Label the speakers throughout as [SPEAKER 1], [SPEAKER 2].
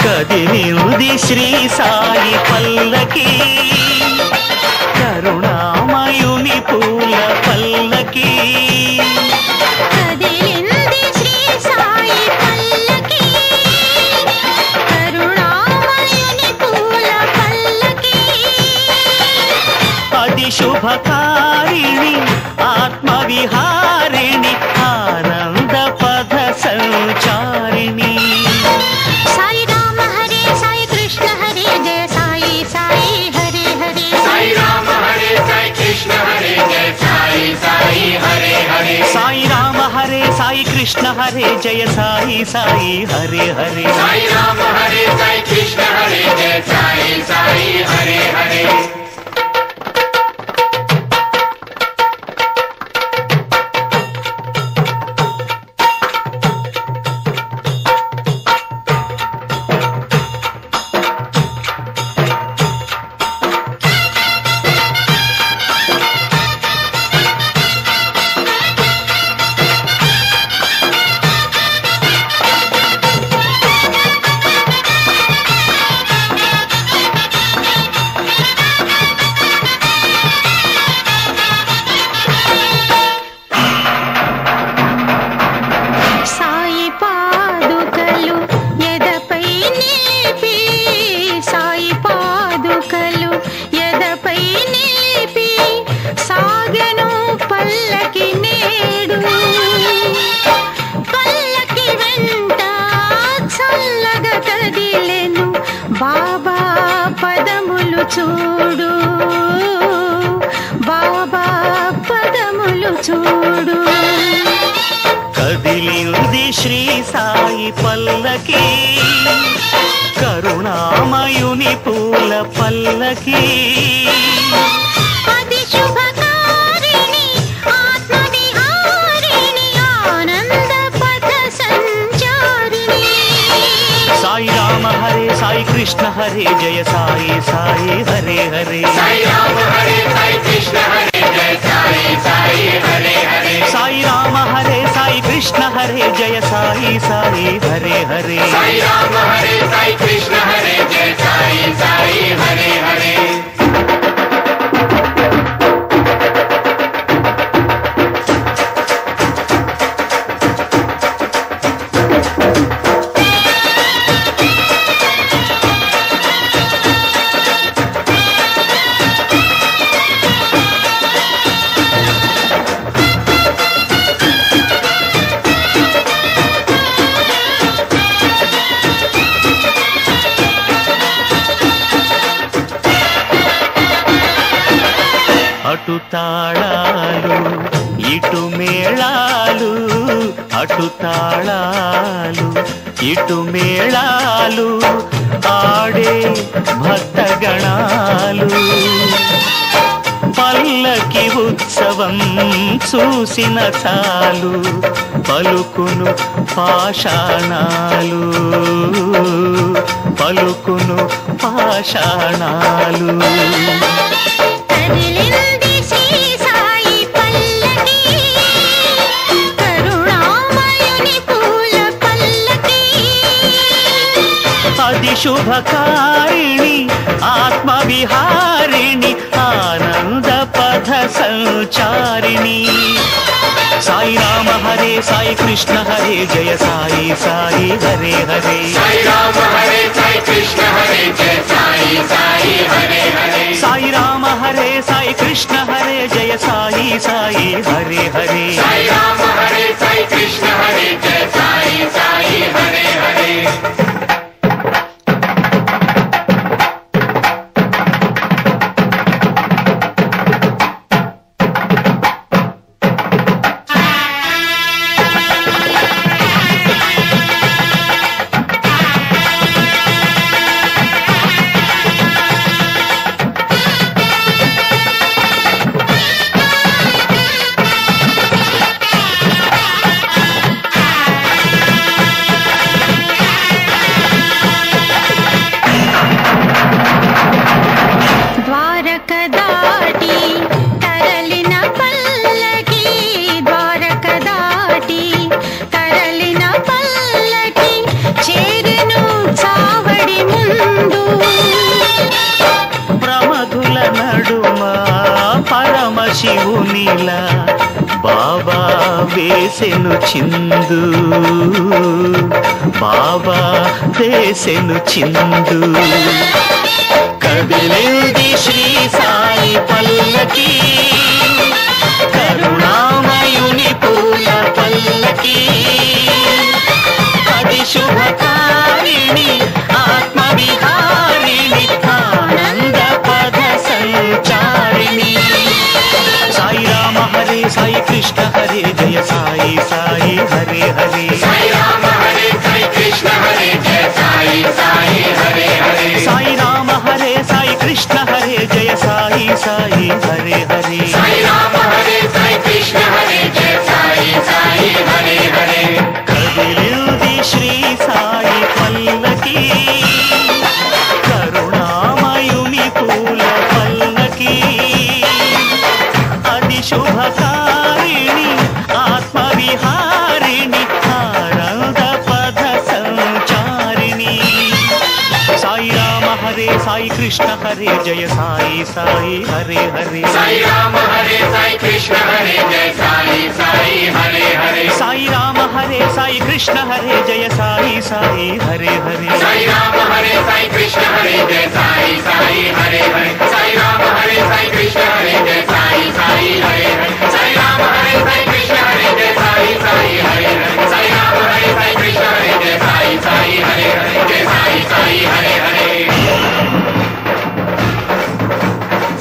[SPEAKER 1] కదిలింది శ్రీ సాయి పల్లకి కరుణామయుని పూల పల్లకి
[SPEAKER 2] కదిలింది శ్రీ సాయి పల్లకి కరుణామయుని పూల పల్లకి
[SPEAKER 1] అది శుభకారిణి ఆత్మవిహారిణి ఆనంద పద సంచారిణి
[SPEAKER 2] సాయి రామ హరే సాయి కృష్ణ హరే జయ సాయి సాయి హరే హరే
[SPEAKER 3] సాయి రామ హరే సాయి కృష్ణ హరే జయ సాయి సాయి హరే హరే
[SPEAKER 1] సాయి రామ హరే సాయి కృష్ణ హరే జయ సాయి సాయి హరే హరే
[SPEAKER 3] సాయి రామ హరే సాయి కృష్ణ హరే జయ సాయి సాయి హరే హరే
[SPEAKER 2] సాయి పాదుకలు ఎదపై నిలిపి సాయి పాదుకలు ఎదపై నిలిపి సాగెను పల్లకి నేడు పల్లకి వెంట చల్లగా కదిలెను బాబా పదములు చూడు బాబా పదములు చూడు
[SPEAKER 1] కదిలింది శ్రీ సాయి పల్లకి కరుణామయుని పూల పల్లకి
[SPEAKER 2] అది శుభకారిణి ఆత్మవిహారిణి ఆనంద పథ సంచారిణి
[SPEAKER 1] సాయి రామ హరే సాయి కృష్ణ హరే జయ సాయి సాయి హరే హరే
[SPEAKER 3] సాయి రామ హరే సాయి కృష్ణ హరే జయ సాయి సాయి హరే హరే
[SPEAKER 1] సాయి రామ హరే సాయి కృష్ణ హరే జయ సాయి సాయి హరే హరే
[SPEAKER 3] సాయి రామ హరే సాయి కృష్ణ హరే జయ సాయి సాయి హరే హరే
[SPEAKER 1] అటు తాళాలు ఇటు మేళాలు అటు తాళాలు ఇటు మేళాలు ఆడే భక్తగణాలు పల్లకి ఉత్సవం చూసిన చాలు పలుకును పాషాణాలు పలుకును పాషాణాలు
[SPEAKER 2] కదిలింది శ్రీ సాయి పల్లకి కరుణామయుని పూల పల్లకి
[SPEAKER 1] అది శుభకారిణి ఆత్మవిహారిణి ఆనంద పథ సంచారిణి సాయి రామ హరే సాయి కృష్ణ హరే జయ సాయి సాయి హరే హరే
[SPEAKER 3] సాయి రామ హరే సాయి కృష్ణ హరే జయ సాయి సాయి హరే హరే
[SPEAKER 1] సాయి రామ హరే సాయి కృష్ణ హరే జయ సాయి సాయి హరే హరే
[SPEAKER 3] సాయి రామ హరే సాయి కృష్ణ హరే జయ సాయి సాయి హరే హరే
[SPEAKER 1] పూనిలా బాబా వేసెను చిందు, బాబా వేసెను చిందు. కదిలింది శ్రీ సాయి పల్లకి, కరుణామయుని పూల పల్లకి. అది శుభకారిణి ఆత్మవిహారిణి ఆనంద పద సంచారిణి. సాయి రామ హరే సాయి కృష్ణ హరే జయ సాయి సాయి హరే హరే.
[SPEAKER 3] సాయి రామ హరే సాయి కృష్ణ హరే జయ సాయి సాయి హరే హరే.
[SPEAKER 1] సాయి రామ హరే సాయి కృష్ణ హరే జయ సాయి సాయి హరే హరే.
[SPEAKER 3] సాయి రామ హరే సాయి కృష్ణ హరే జయ సాయి సాయి హరే హరే.
[SPEAKER 1] కదిలింది శ్రీ సాయి పల్లకి, కరుణామయుని పూల పల్లకి. అది శుభకారిణి ఆత్మవిహారిణి ఆనంద పద సంచారిణి. సాయి రామ హరే సాయి కృష్ణ హరే జయ సాయి సాయి హరే హరే.
[SPEAKER 3] సాయి రామ హరే సాయి కృష్ణ హరే జయ సాయి సాయి హరే హరే.
[SPEAKER 1] సాయి రామ హరే సాయి కృష్ణ హరే జయ సాయి సాయి హరే హరే.
[SPEAKER 3] సాయి రామ హరే సాయి కృష్ణ హరే జయ సాయి సాయి హరే హరే. సాయి రామ హరే సాయి కృష్ణ హరే జయ సాయి సాయి హరే హరే. సాయి రామ హరే సాయి కృష్ణ హరే జయ సాయి సాయి హరే హరే. సాయి రామ హరే సాయి కృష్ణ హరే జయ సాయి సాయి హరే హరే. జయ సాయి సాయి హరే హరే.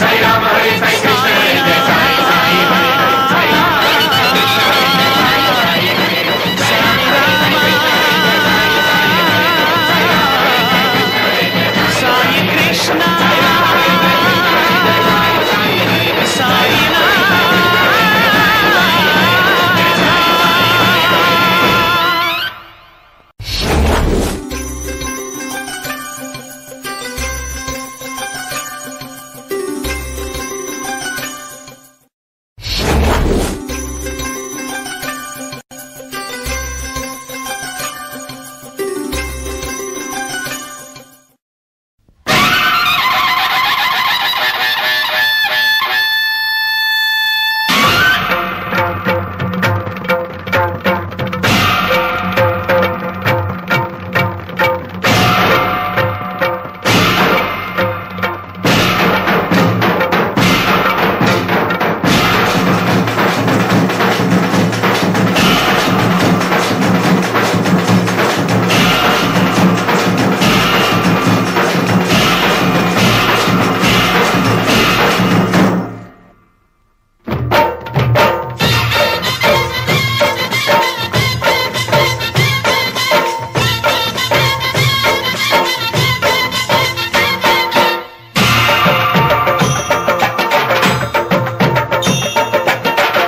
[SPEAKER 3] సాయి రామ హరే సాయి కృష్ణ హరే జయ సాయి సాయి హరే హరే. సాయి రామ హరే సాయి కృష్ణ హరే జయ సాయి సాయి హరే హరే. సాయి రామ హరే సాయి కృష్ణ హరే జయ సాయి సాయి హరే హరే.
[SPEAKER 1] సాయి కృష్ణ సాయి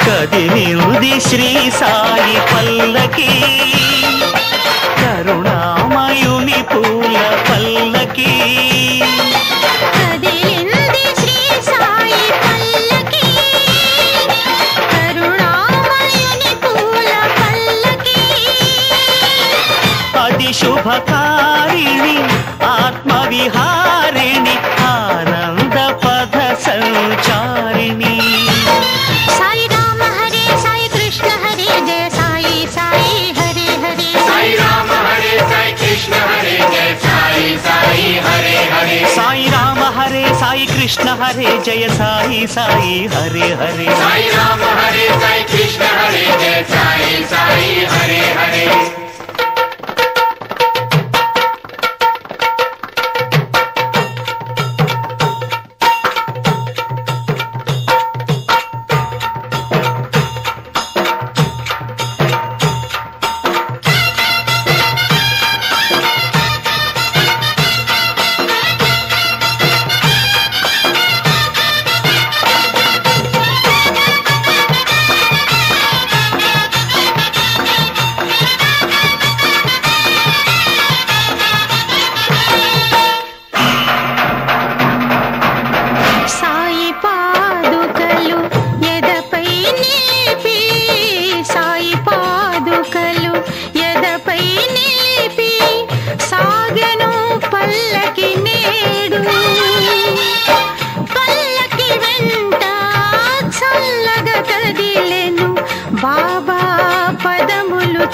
[SPEAKER 1] కదిలింది శ్రీ సాయి పల్లకి, కరుణామయుని పూల పల్లకి.
[SPEAKER 2] కదిలింది శ్రీ సాయి పల్లకి, కరుణామయుని పూల పల్లకి.
[SPEAKER 1] అది శుభకారిణి ఆత్మవిహారిణి ఆనంద పద సంచారిణి.
[SPEAKER 2] సాయి రామ హరే సాయి కృష్ణ హరే జయ సాయి సాయి హరే హరే.
[SPEAKER 3] సాయి రామ హరే సాయి కృష్ణ హరే జయ సాయి సాయి హరే హరే.
[SPEAKER 1] సాయి రామ హరే సాయి కృష్ణ హరే జయ సాయి సాయి హరే హరే.
[SPEAKER 3] సాయి రామ హరే సాయి కృష్ణ హరే జయ సాయి సాయి హరే హరే.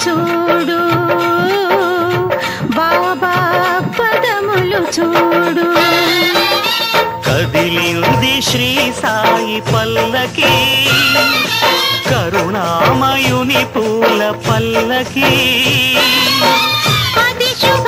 [SPEAKER 2] చూడు బాబా పదములు చూడు
[SPEAKER 1] కదిలింది శ్రీ సాయి పల్లకి కరుణామయుని పూల పల్లకి
[SPEAKER 2] అది శుభ